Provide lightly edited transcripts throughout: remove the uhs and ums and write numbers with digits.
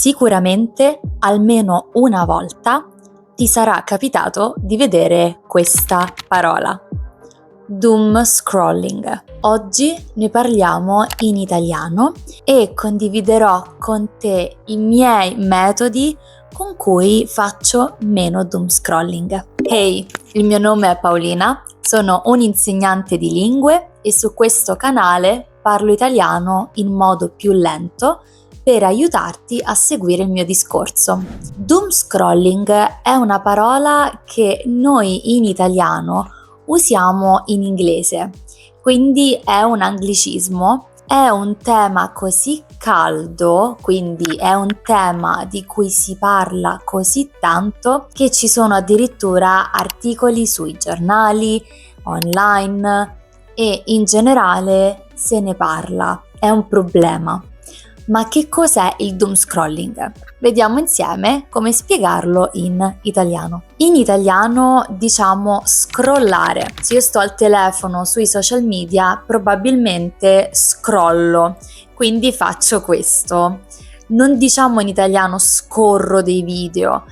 Sicuramente almeno una volta ti sarà capitato di vedere questa parola: doom scrolling. Oggi ne parliamo in italiano e condividerò con te i miei metodi con cui faccio meno doom scrolling. Hey, il mio nome è Paolina, sono un'insegnante di lingue e su questo canale parlo italiano in modo più lento per aiutarti a seguire il mio discorso. Doom scrolling è una parola che noi in italiano usiamo in inglese, quindi è un anglicismo, è un tema così caldo, quindi è un tema di cui si parla così tanto che ci sono addirittura articoli sui giornali, online e in generale se ne parla. È un problema. Ma che cos'è il doom scrolling? Vediamo insieme come spiegarlo in italiano. In italiano diciamo scrollare. Se io sto al telefono sui social media, probabilmente scrollo, quindi faccio questo. Non diciamo in italiano scorro dei video,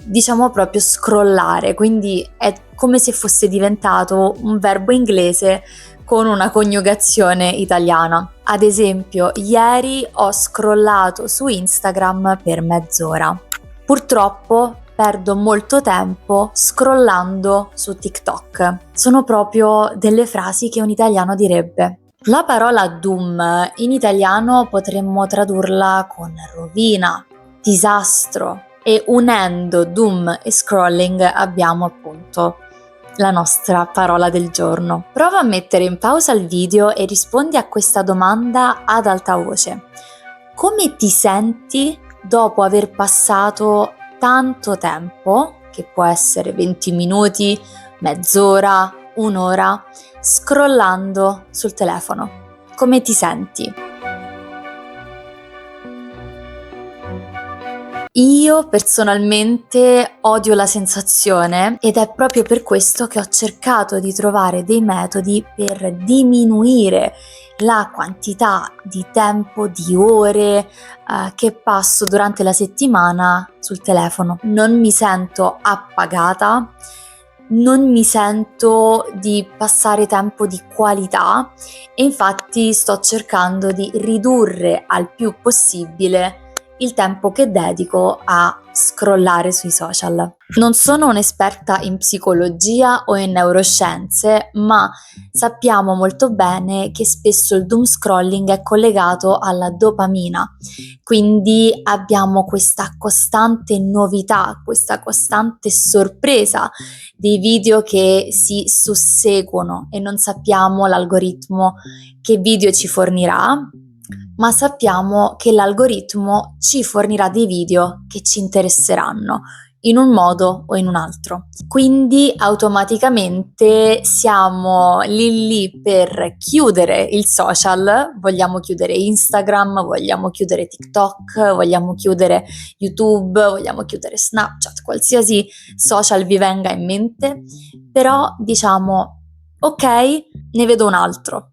diciamo proprio scrollare, quindi è come se fosse diventato un verbo inglese con una coniugazione italiana. Ad esempio, ieri ho scrollato su Instagram per mezz'ora. Purtroppo perdo molto tempo scrollando su TikTok. Sono proprio delle frasi che un italiano direbbe. La parola doom in italiano potremmo tradurla con rovina, disastro, e unendo doom e scrolling abbiamo appunto la nostra parola del giorno. Prova a mettere in pausa il video e rispondi a questa domanda ad alta voce. Come ti senti dopo aver passato tanto tempo, che può essere 20 minuti, mezz'ora, un'ora, scrollando sul telefono? Come ti senti? Io personalmente odio la sensazione ed è proprio per questo che ho cercato di trovare dei metodi per diminuire la quantità di tempo, di ore che passo durante la settimana sul telefono. Non mi sento appagata, non mi sento di passare tempo di qualità e infatti sto cercando di ridurre al più possibile il tempo che dedico a scrollare sui social. Non sono un'esperta in psicologia o in neuroscienze, ma sappiamo molto bene che spesso il doom scrolling è collegato alla dopamina, quindi abbiamo questa costante novità, questa costante sorpresa dei video che si susseguono e non sappiamo l'algoritmo che video ci fornirà, ma sappiamo che l'algoritmo ci fornirà dei video che ci interesseranno in un modo o in un altro. Quindi automaticamente siamo lì per chiudere il social, vogliamo chiudere Instagram, vogliamo chiudere TikTok, vogliamo chiudere YouTube, vogliamo chiudere Snapchat, qualsiasi social vi venga in mente, però diciamo ok, ne vedo un altro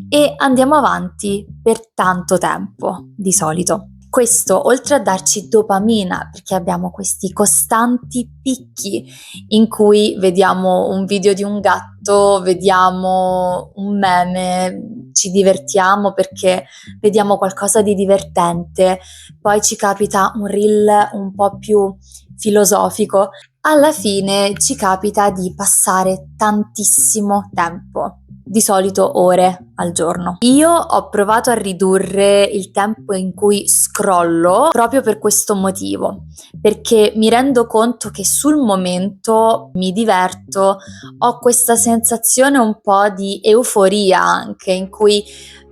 e andiamo avanti per tanto tempo di solito. Questo, oltre a darci dopamina, perché abbiamo questi costanti picchi in cui vediamo un video di un gatto, vediamo un meme, ci divertiamo perché vediamo qualcosa di divertente, poi ci capita un reel un po' più filosofico, alla fine ci capita di passare tantissimo tempo, di solito ore al giorno. Io ho provato a ridurre il tempo in cui scrollo proprio per questo motivo, perché mi rendo conto che sul momento mi diverto, ho questa sensazione un po' di euforia anche, in cui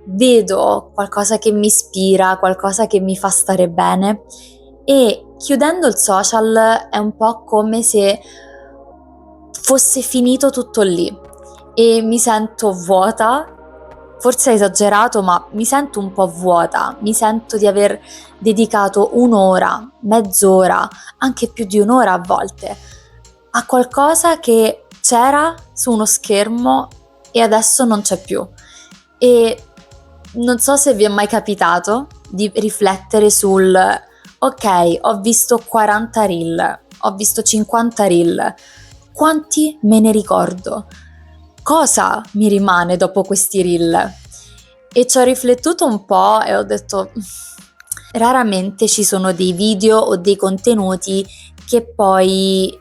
vedo qualcosa che mi ispira, qualcosa che mi fa stare bene, e chiudendo il social è un po' come se fosse finito tutto lì e mi sento vuota, forse è esagerato, ma mi sento un po' vuota, mi sento di aver dedicato un'ora, mezz'ora, anche più di un'ora a volte, a qualcosa che c'era su uno schermo e adesso non c'è più. E non so se vi è mai capitato di riflettere sul ok, ho visto 40 reel, ho visto 50 reel, quanti me ne ricordo? Cosa mi rimane dopo questi reel? E ci ho riflettuto un po' e ho detto raramente ci sono dei video o dei contenuti che poi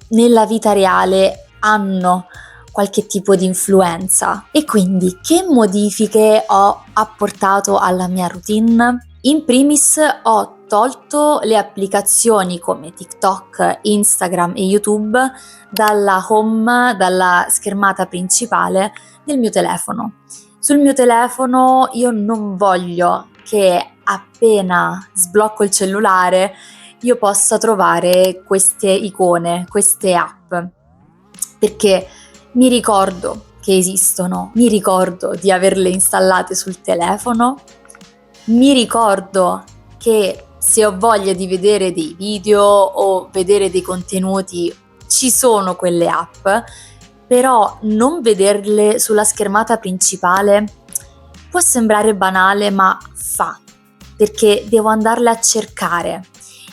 nella vita reale hanno qualche tipo di influenza. E quindi che modifiche ho apportato alla mia routine? In primis ho tolto le applicazioni come TikTok, Instagram e YouTube dalla home, dalla schermata principale del mio telefono. Sul mio telefono io non voglio che appena sblocco il cellulare io possa trovare queste icone, queste app, perché mi ricordo che esistono, mi ricordo di averle installate sul telefono, mi ricordo che se ho voglia di vedere dei video o vedere dei contenuti ci sono quelle app, però non vederle sulla schermata principale può sembrare banale, ma fa, perché devo andarle a cercare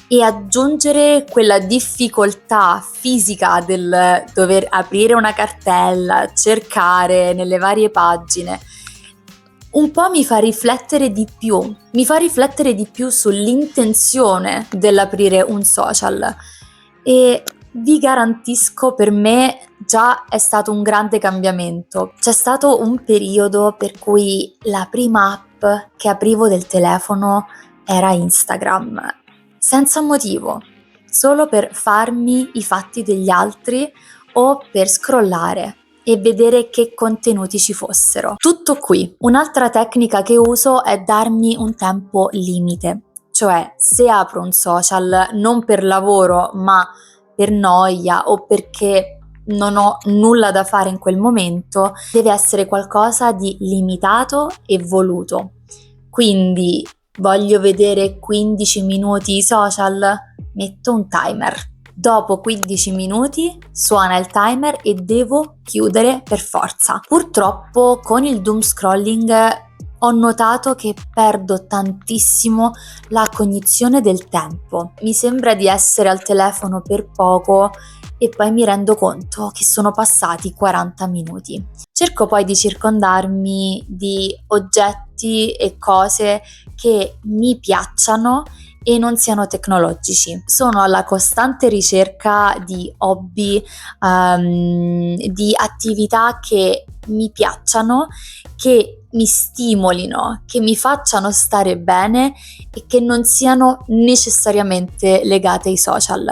e aggiungere quella difficoltà fisica del dover aprire una cartella, cercare nelle varie pagine. Un po' mi fa riflettere di più sull'intenzione dell'aprire un social e vi garantisco per me già è stato un grande cambiamento. C'è stato un periodo per cui la prima app che aprivo del telefono era Instagram, senza motivo, solo per farmi i fatti degli altri o per scrollare e vedere che contenuti ci fossero. Tutto qui. Un'altra tecnica che uso è darmi un tempo limite, cioè se apro un social non per lavoro ma per noia o perché non ho nulla da fare in quel momento, deve essere qualcosa di limitato e voluto. Quindi voglio vedere 15 minuti i social? Metto un timer. Dopo 15 minuti suona il timer e devo chiudere per forza. Purtroppo con il doom scrolling ho notato che perdo tantissimo la cognizione del tempo. Mi sembra di essere al telefono per poco e poi mi rendo conto che sono passati 40 minuti. Cerco poi di circondarmi di oggetti e cose che mi piacciono e non siano tecnologici. Sono alla costante ricerca di hobby, di attività che mi piacciono, che mi stimolino, che mi facciano stare bene e che non siano necessariamente legate ai social.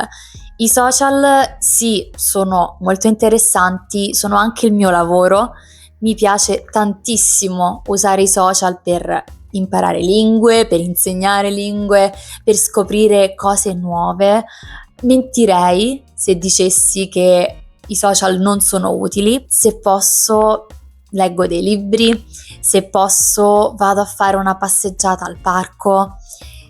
I social sì, sono molto interessanti, sono anche il mio lavoro, mi piace tantissimo usare i social per imparare lingue, per insegnare lingue, per scoprire cose nuove. Mentirei se dicessi che i social non sono utili. Se posso leggo dei libri, se posso vado a fare una passeggiata al parco,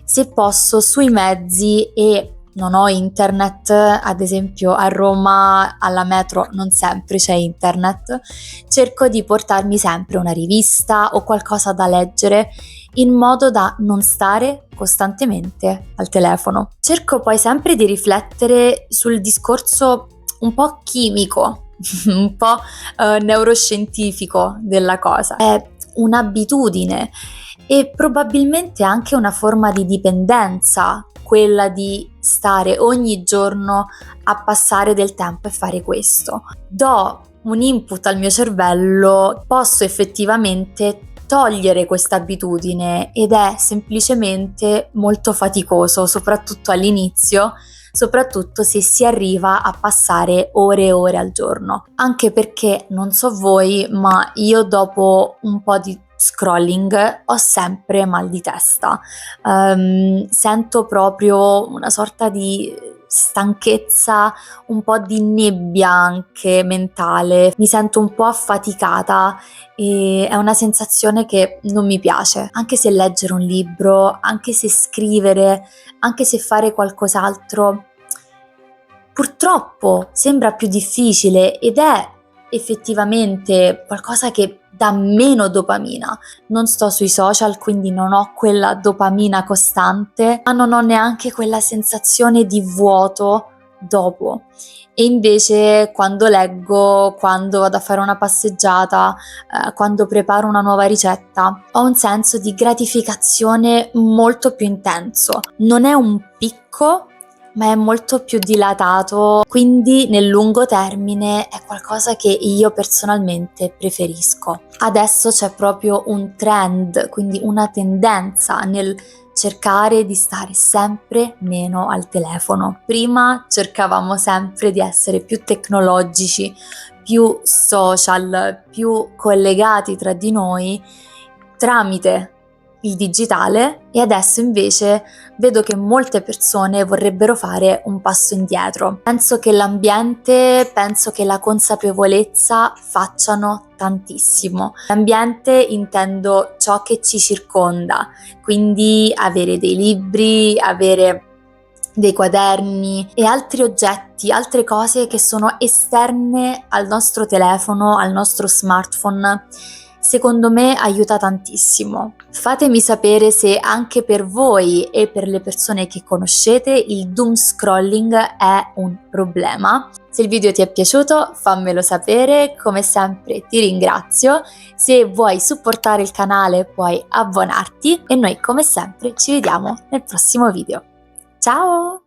se posso sui mezzi e non ho internet, ad esempio a Roma alla metro non sempre c'è internet, cerco di portarmi sempre una rivista o qualcosa da leggere in modo da non stare costantemente al telefono. Cerco poi sempre di riflettere sul discorso un po' chimico, un po' neuroscientifico della cosa. È un'abitudine e probabilmente anche una forma di dipendenza, quella di stare ogni giorno a passare del tempo e fare questo. Do un input al mio cervello, posso effettivamente togliere questa abitudine ed è semplicemente molto faticoso, soprattutto all'inizio, soprattutto se si arriva a passare ore e ore al giorno. Anche perché, non so voi, ma io dopo un po' di scrolling ho sempre mal di testa. Sento proprio una sorta di stanchezza, un po' di nebbia anche mentale, mi sento un po' affaticata e è una sensazione che non mi piace. Anche se leggere un libro, anche se scrivere, anche se fare qualcos'altro, purtroppo sembra più difficile ed è effettivamente qualcosa che dà meno dopamina. Non sto sui social, quindi non ho quella dopamina costante, ma non ho neanche quella sensazione di vuoto dopo. E invece quando leggo, quando vado a fare una passeggiata, quando preparo una nuova ricetta, ho un senso di gratificazione molto più intenso. Non è un picco, ma è molto più dilatato, quindi nel lungo termine è qualcosa che io personalmente preferisco. Adesso c'è proprio un trend, quindi una tendenza nel cercare di stare sempre meno al telefono. Prima cercavamo sempre di essere più tecnologici, più social, più collegati tra di noi tramite il digitale, e adesso invece vedo che molte persone vorrebbero fare un passo indietro. Penso che l'ambiente, penso che la consapevolezza facciano tantissimo. L'ambiente intendo ciò che ci circonda, quindi avere dei libri, avere dei quaderni e altri oggetti, altre cose che sono esterne al nostro telefono, al nostro smartphone, secondo me aiuta tantissimo. Fatemi sapere se anche per voi e per le persone che conoscete il doom scrolling è un problema. Se il video ti è piaciuto fammelo sapere, come sempre ti ringrazio. Se vuoi supportare il canale puoi abbonarti e noi come sempre ci vediamo nel prossimo video. Ciao!